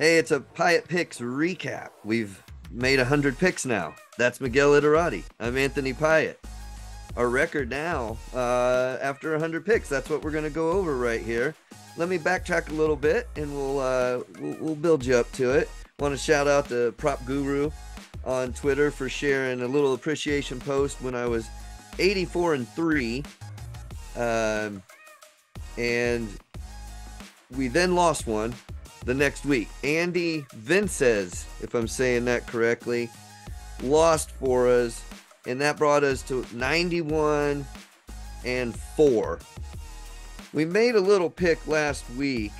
Hey, it's a Piatt Picks recap. We've made 100 picks now. That's Miguel Iterati. I'm Anthony Piatt. Our record now, after 100 picks, that's what we're going to go over right here. Let me backtrack a little bit, and we'll build you up to it. Want to shout out to Prop Guru on Twitter for sharing a little appreciation post when I was 84-3, and we then lost one the next week. Andy Vinces, if I'm saying that correctly, lost for us, and that brought us to 91-4. We made a little pick last week,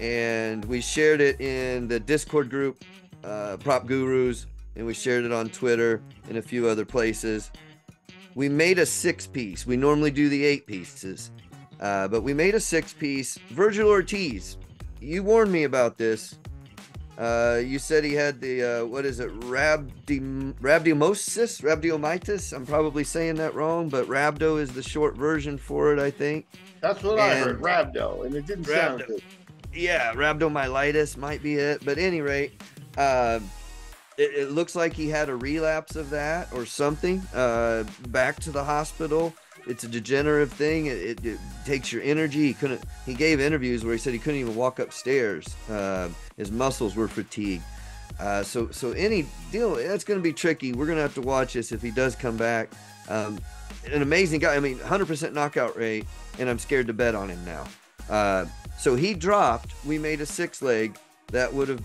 and we shared it in the Discord group, Prop Gurus, and we shared it on Twitter and a few other places. We made a 6-piece. We normally do the 8 pieces, but we made a 6-piece. Virgil Ortiz, you warned me about this. You said he had the, what is it, rhabdomyolysis? I'm probably saying that wrong, but rhabdo is the short version for it, I think. That's what I heard, rhabdo, and it didn't sound good. Yeah, rhabdomyolysis might be it. But at any rate, it looks like he had a relapse of that or something, back to the hospital. It's a degenerative thing. It takes your energy. He gave interviews where he said he couldn't even walk upstairs. His muscles were fatigued. So any deal, that's going to be tricky. We're going to have to watch this if he does come back. An amazing guy. I mean, 100% knockout rate, and I'm scared to bet on him now. So he dropped. We made a 6-leg. That would have,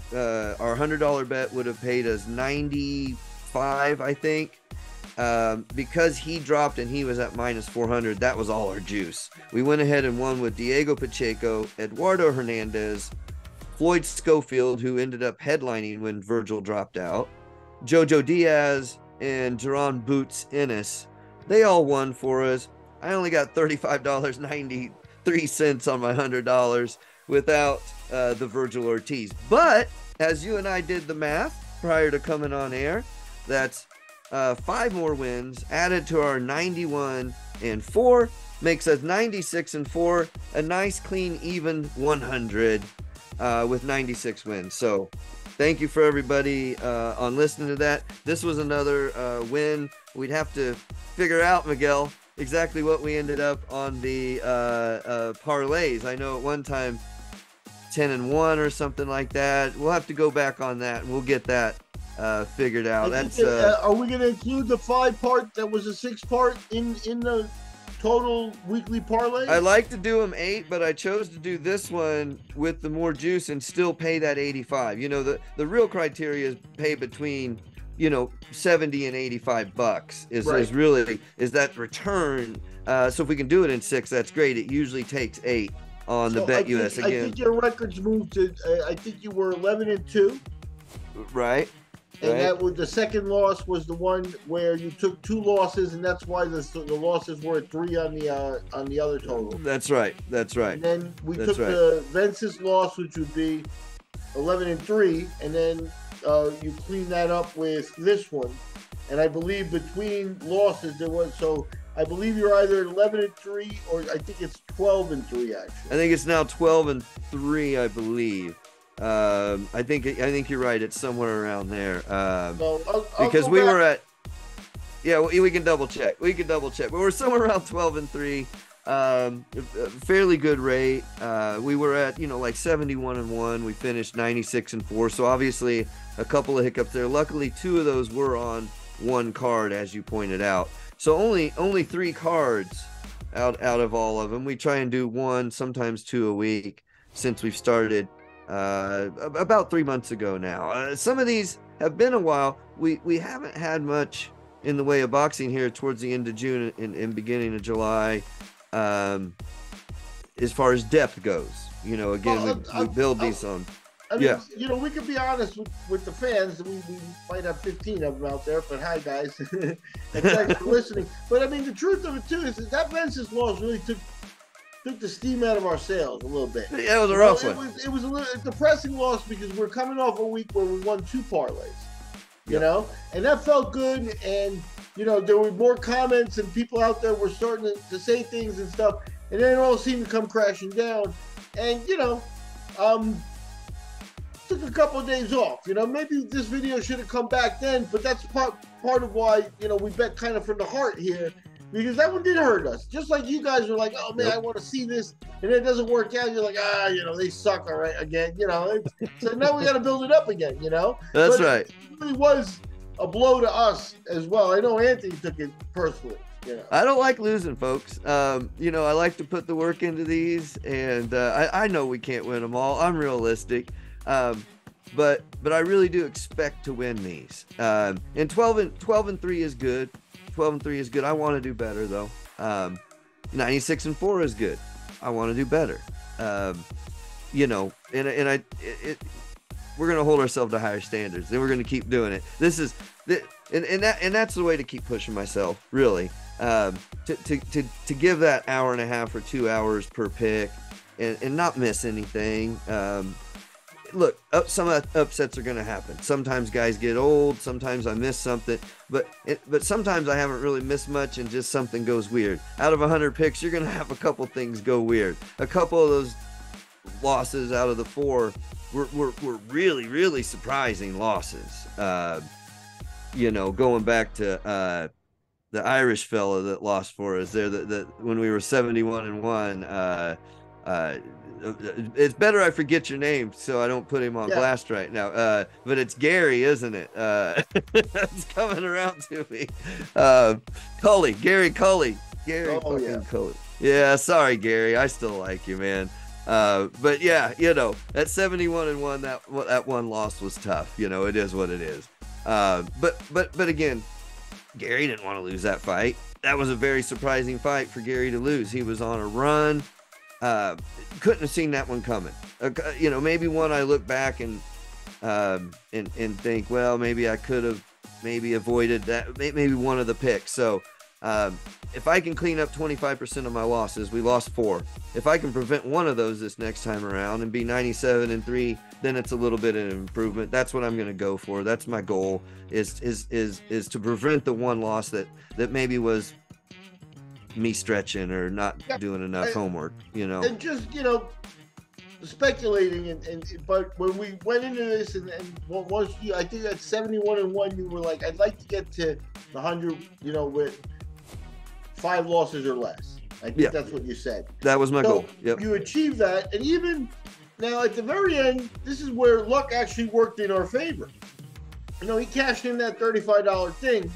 our $100 bet would have paid us 95, I think. Because he dropped and he was at minus 400, that was all our juice. We went ahead and won with Diego Pacheco, Eduardo Hernandez, Floyd Schofield, who ended up headlining when Virgil dropped out, Jojo Diaz, and Jerron Boots Ennis. They all won for us. I only got $35.93 on my $100 without the Virgil Ortiz. But as you and I did the math prior to coming on air, that's 5 more wins added to our 91-4 makes us 96-4, a nice clean even 100 with 96 wins. So thank you for everybody on listening to that. This was another win. We'd have to figure out, Miguel, exactly what we ended up on the parlays. I know at one time 10-1 or something like that. We'll have to go back on that, and we'll get that figured out. That's are we going to include the 5-part that was a 6-part in the total weekly parlay? I like to do them 8, but I chose to do this one with the more juice and still pay that 85. You know, the real criteria is pay between, 70 and 85 bucks is really that return. So if we can do it in 6, that's great. It usually takes 8 on the Bet US again. I think your records moved to. I think you were 11-2. Right. And that was the second loss was the one where you took 2 losses, and that's why the losses were at 3 on the other total. That's right. And then we took the Vences loss, which would be 11-3, and then you clean that up with this one. And I believe between losses there was I believe you're either 11-3 or I think it's 12-3 actually. I think it's now 12-3, I believe. I think you're right. It's somewhere around there. Because we were at, we can double check. But we're somewhere around 12-3. Fairly good rate. We were at, like 71-1. We finished 96-4. So obviously a couple of hiccups there. Luckily, 2 of those were on one card, as you pointed out. So only 3 cards out of all of them. We try and do 1, sometimes 2 a week since we've started. About 3 months ago now. Some of these have been a while. We haven't had much in the way of boxing here towards the end of June and beginning of July, as far as depth goes. Again, we build these on. I mean, we can be honest with the fans. We might have 15 of them out there, but hi guys, and thanks for listening. But I mean, the truth of it too is that Vences loss really took the steam out of our sails a little bit. Yeah, it was a rough one. It was a little depressing loss because we're coming off a week where we won 2 parlays, and that felt good. And there were more comments and people out there were starting to say things and stuff, and then it all seemed to come crashing down. And took a couple of days off. You know, maybe this video should have come back then, but that's part of why, you know, we bet kind of from the heart here, because that one did hurt us. Just like you guys were like, oh man, I want to see this, and it doesn't work out. You're like, you know, they suck, all right, again. You know, so now we got to build it up again. You know, that's right. It really was a blow to us as well. I know Anthony took it personally. You know. I don't like losing, folks. You know, I like to put the work into these, and I know we can't win them all. I'm realistic. But I really do expect to win these. And 12-3 is good. 12-3 is good. I want to do better though. 96-4 is good. I want to do better. You know, and we're gonna hold ourselves to higher standards, and we're gonna keep doing it. And that's the way to keep pushing myself, really. To give that hour and a half or 2 hours per pick, and not miss anything. Look, some upsets are going to happen. Sometimes guys get old. Sometimes I miss something. But sometimes I haven't really missed much, and just something goes weird. Out of 100 picks, you're going to have a couple things go weird. A couple of those losses out of the 4 were really, really surprising losses. You know, going back to the Irish fella that lost for us there, that when we were 71-1. It's better I forget your name so I don't put him on blast right now. But it's Gary, isn't it? It's coming around to me. Gary Cully. Cully. Yeah, sorry, Gary. I still like you, man. But yeah, you know, at 71-1, that one loss was tough. You know, it is what it is. But again, Gary didn't want to lose that fight. That was a very surprising fight for Gary to lose. He was on a run. Couldn't have seen that one coming. You know, maybe one I look back and think, well, maybe I could have avoided that. Maybe one of the picks. So if I can clean up 25% of my losses, we lost 4. If I can prevent one of those this next time around and be 97-3, then it's a little bit of an improvement. That's what I'm going to go for. That's my goal, is to prevent the one loss that maybe was me stretching or not doing enough homework, you know. And just, you know, speculating, but when we went into this, and once I think at 71-1, you were like, I'd like to get to the 100, you know, with 5 losses or less. I think that's what you said. That was my goal. Yep. You achieved that, and even now at the very end, this is where luck actually worked in our favor. You know, he cashed in that $35 thing.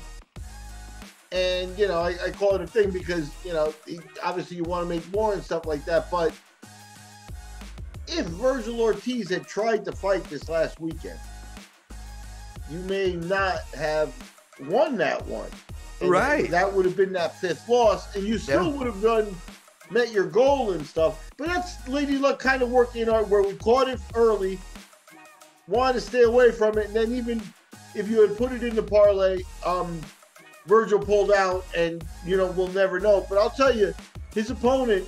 And, you know, I call it a thing because, you know, obviously you want to make more and stuff like that. But if Virgil Ortiz had tried to fight this last weekend, you may not have won that one. And right. That would have been that 5th loss. And you still would have met your goal and stuff. But that's Lady Luck kind of working on where we caught it early, wanted to stay away from it. And then even if you had put it in the parlay, Virgil pulled out, and, you know, we'll never know. But I'll tell you, his opponent,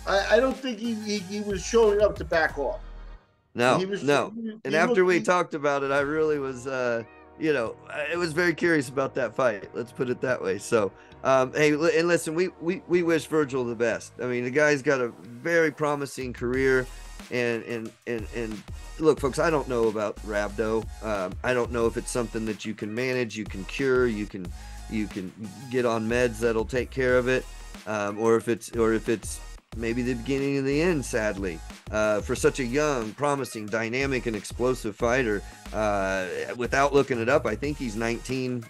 I don't think he was showing up to back off. No. And after we talked about it, I really was, you know, I was very curious about that fight. Let's put it that way. So, hey, and listen, we wish Virgil the best. I mean, the guy's got a very promising career, and look, folks, I don't know about rhabdo. I don't know if it's something that you can manage, you can cure, you can get on meds that'll take care of it, or if it's maybe the beginning of the end, sadly, for such a young, promising, dynamic, and explosive fighter. Without looking it up, I think he's 19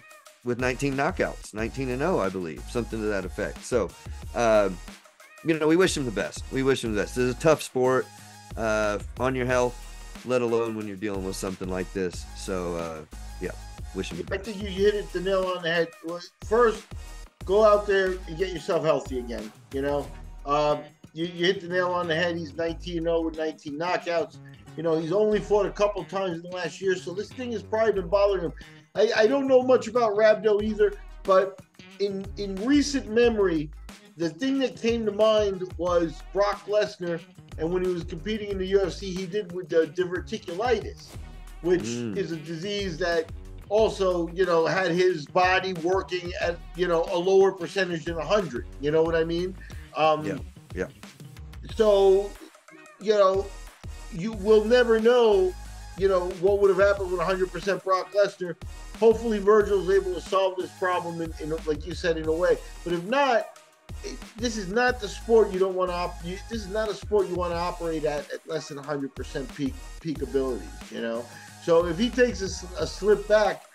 with 19 knockouts, 19-0, I believe, something to that effect. So, you know, we wish him the best. This is a tough sport, on your health, let alone when you're dealing with something like this. So, yeah, wish him the best. I think you hit the nail on the head. First, go out there and get yourself healthy again, you know. You hit the nail on the head. He's 19-0 with 19 knockouts. You know, he's only fought a couple times in the last year, so this thing has probably been bothering him. I don't know much about rhabdo either, but in recent memory, the thing that came to mind was Brock Lesnar, and when he was competing in the UFC, he did with the diverticulitis, which is a disease that also, you know, had his body working at, you know, a lower percentage than 100. You know what I mean? Yeah. So, you know, you will never know, what would have happened with 100% Brock Lesnar. Hopefully, Virgil's able to solve this problem in like you said, in a way. But if not, this is not the sport you don't want to. This is not a sport you want to operate at less than 100% peak abilities. So if he takes a slip back,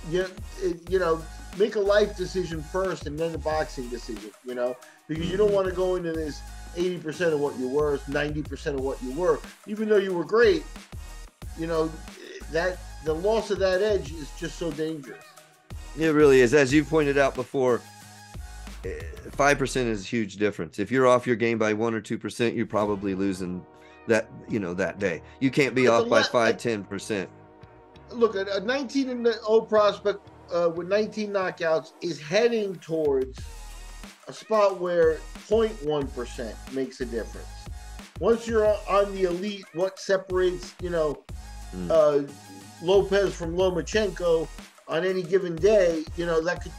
make a life decision first and then a boxing decision. Because you don't want to go into this 80% of what you were, 90% of what you were, even though you were great. That the loss of that edge is just so dangerous. It really is. As you pointed out before, 5% is a huge difference. If you're off your game by 1 or 2%, you're probably losing that, that day. You can't be off by 5-10%. Look, a 19-0 prospect with 19 knockouts is heading towards a spot where 0.1% makes a difference. Once you're on the elite, what separates, Lopez from Lomachenko on any given day, that could,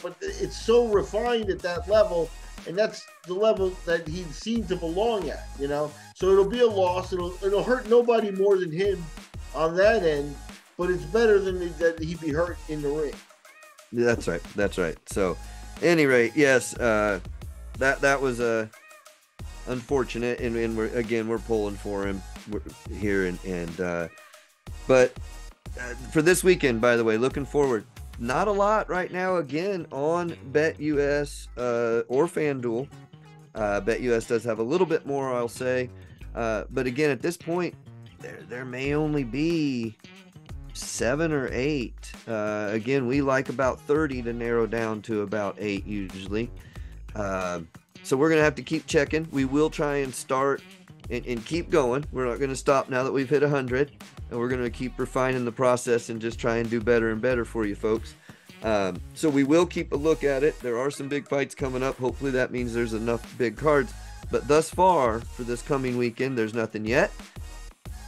but it's so refined at that level, and that's the level that he seemed to belong at, So it'll be a loss. It'll hurt nobody more than him on that end, but it's better than that he be hurt in the ring. That's right. So, any rate, yes, that was unfortunate, and we're pulling for him here, but for this weekend, by the way, looking forward, not a lot right now again on BetUS or FanDuel. BetUS does have a little bit more, I'll say, but again, at this point, there may only be 7 or 8. Again, we like about 30 to narrow down to about 8 usually. So we're going to have to keep checking. We will try and start and keep going. We're not going to stop now that we've hit 100, and we're going to keep refining the process and just try and do better and better for you folks. So we will keep a look at it. There are some big fights coming up. Hopefully that means there's enough big cards. But thus far, for this coming weekend, there's nothing yet.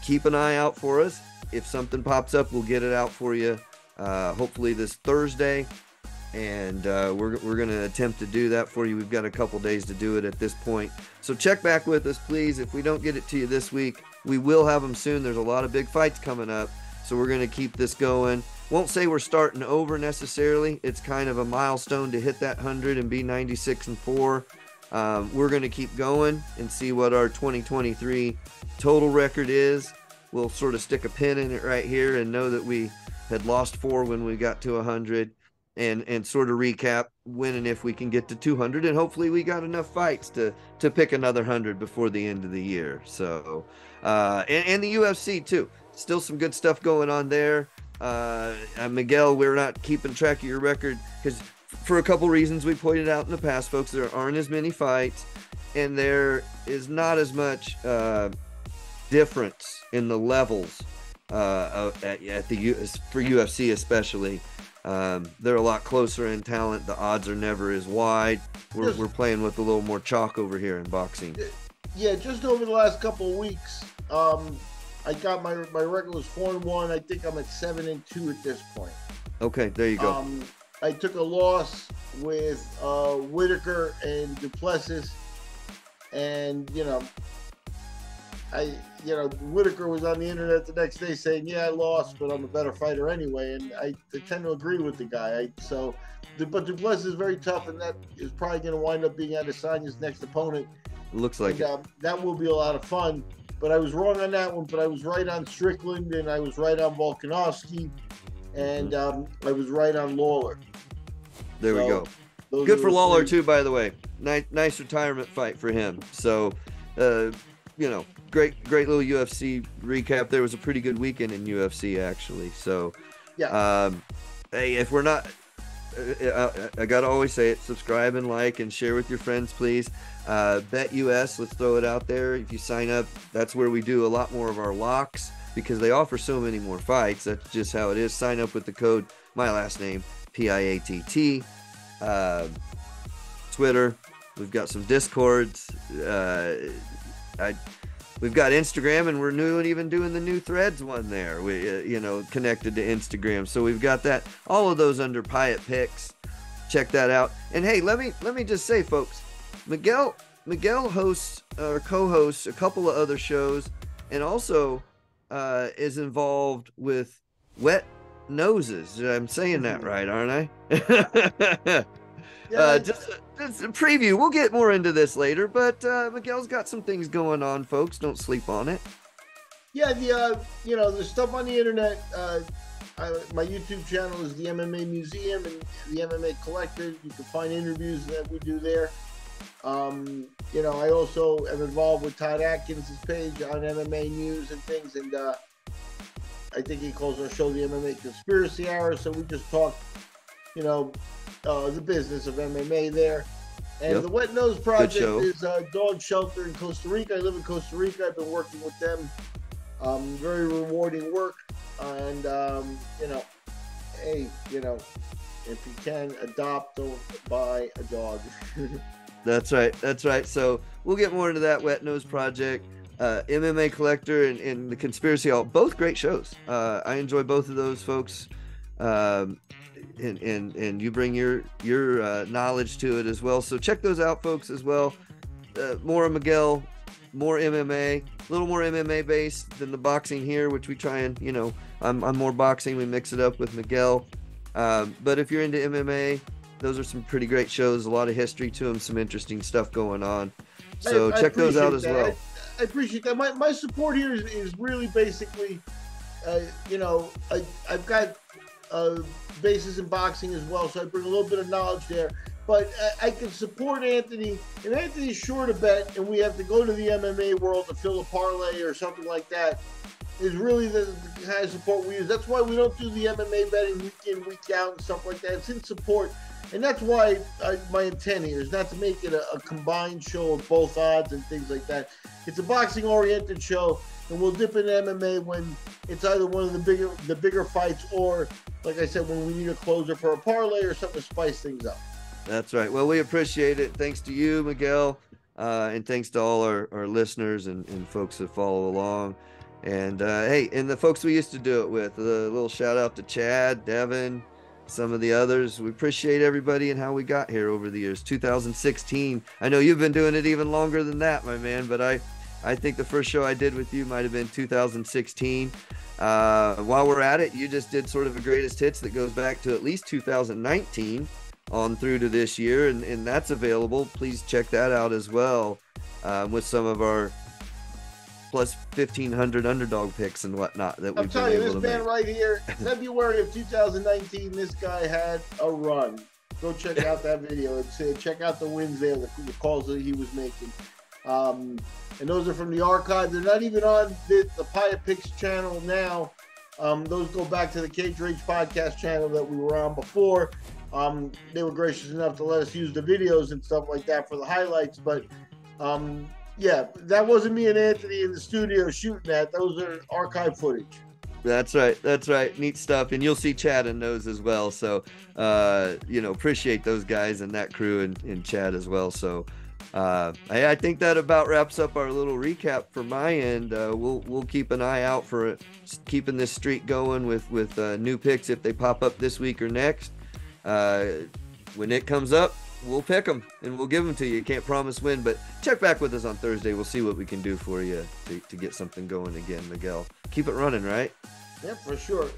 Keep an eye out for us. If something pops up, we'll get it out for you hopefully this Thursday. And we're going to attempt to do that for you. We've got a couple days to do it at this point. So check back with us, please. If we don't get it to you this week, we will have them soon. There's a lot of big fights coming up. So we're going to keep this going. Won't say we're starting over necessarily. It's kind of a milestone to hit that 100 and be 96-4. We're going to keep going and see what our 2023 total record is. We'll sort of stick a pin in it right here and know that we had lost 4 when we got to 100. And sort of recap when and if we can get to 200, and hopefully we got enough fights to pick another 100 before the end of the year. So, and the UFC too. Still some good stuff going on there. Miguel, we're not keeping track of your record because for a couple reasons we pointed out in the past, folks. There aren't as many fights, and there is not as much difference in the levels at the for UFC especially. They're a lot closer in talent. The odds are never as wide. We're playing with a little more chalk over here in boxing. Yeah, just over the last couple of weeks, I got my record was 4-1. I think I'm at 7-2 at this point. Okay, there you go. I took a loss with Whitaker and Duplessis, and Whitaker was on the internet the next day saying, "Yeah, I lost, but I'm a better fighter anyway," and I tend to agree with the guy. But Duplessis is very tough, and that is probably going to wind up being Adesanya's next opponent. Looks like it. That will be a lot of fun. But I was wrong on that one. But I was right on Strickland, and I was right on Volkanovski, and I was right on Lawler. There we go. Good for Lawler too, by the way. Nice retirement fight for him. So, great little UFC recap. There was a pretty good weekend in UFC actually. So, yeah. Hey, if we're not, I gotta always say it. Subscribe and like and share with your friends, please. BetUS, let's throw it out there. If you sign up, that's where we do a lot more of our locks because they offer so many more fights. That's just how it is. Sign up with the code my last name PIATT. Twitter. We've got some Discords. We've got Instagram, and we're even doing the new Threads one there. We, connected to Instagram. So we've got that. All of those under Piatt Picks. Check that out. And hey, let me just say, folks, Miguel hosts or co-hosts a couple of other shows. and also is involved with wet noses. I'm saying that right, aren't I? Yeah, Just a preview. We'll get more into this later, but Miguel's got some things going on, folks. Don't sleep on it. yeah. The stuff on the internet. My YouTube channel is the MMA Museum and the MMA Collector. You can find interviews that we do there. I also am involved with Todd Atkins' page on MMA news and things, and I think he calls our show the MMA Conspiracy Hour. So we just talk, the business of MMA there. And the Wet Nose Project is a dog shelter in Costa Rica. I live in Costa Rica. I've been working with them. Very rewarding work. And, hey, if you can adopt, don't buy a dog. That's right. So we'll get more into that Wet Nose Project, MMA Collector, and the Conspiracy Hour. Both great shows. I enjoy both of those, folks. And you bring your knowledge to it as well. So check those out, folks, as well. More of Miguel, more MMA, a little more MMA based than the boxing here, which we try and, I'm more boxing. We mix it up with Miguel. But if you're into MMA, those are some pretty great shows, a lot of history to them, some interesting stuff going on. So check those out as well. I appreciate that. My support here is really basically, I've got bases in boxing as well, so I bring a little bit of knowledge there. But I can support Anthony, and Anthony's sure to bet, and we have to go to the MMA world to fill a parlay or something like that, is really the kind of support we use. That's why we don't do the MMA betting week in, week out and stuff like that. It's in support. And that's why my intent here is not to make it a combined show of both odds and things like that. It's a boxing-oriented show, and we'll dip into MMA when it's either one of the bigger fights or, like I said, when we need a closer for a parlay or something to spice things up. That's right. Well, we appreciate it. Thanks to you, Miguel, and thanks to all our listeners and folks that follow along. And hey, and the folks we used to do it with, a little shout out to Chad, Devin, some of the others. We appreciate everybody and how we got here over the years. 2016. I know you've been doing it even longer than that, my man, but I think the first show I did with you might have been 2016. While we're at it, you just did sort of a greatest hits that goes back to at least 2019 on through to this year, and that's available. Please check that out as well, with some of our plus 1,500 underdog picks and whatnot that we've been able to make. I'm telling you, this man right here, February of 2019, this guy had a run. Go check out that video and check out the wins there, the calls that he was making. And those are from the archive. They're not even on the Piatt Picks channel now. Those go back to the Cage Rage podcast channel that we were on before. They were gracious enough to let us use the videos and stuff like that for the highlights. But yeah, that wasn't me and Anthony in the studio shooting that. Those are archive footage. That's right. Neat stuff. And you'll see Chad in those as well. So, appreciate those guys and that crew and Chad as well. So, I think that about wraps up our little recap for my end. We'll keep an eye out for it, keeping this streak going with new picks if they pop up this week or next. When it comes up, we'll pick them and we'll give them to you. Can't promise win, but check back with us on Thursday. We'll see what we can do for you to get something going again, Miguel. Keep it running, right? Yeah, for sure.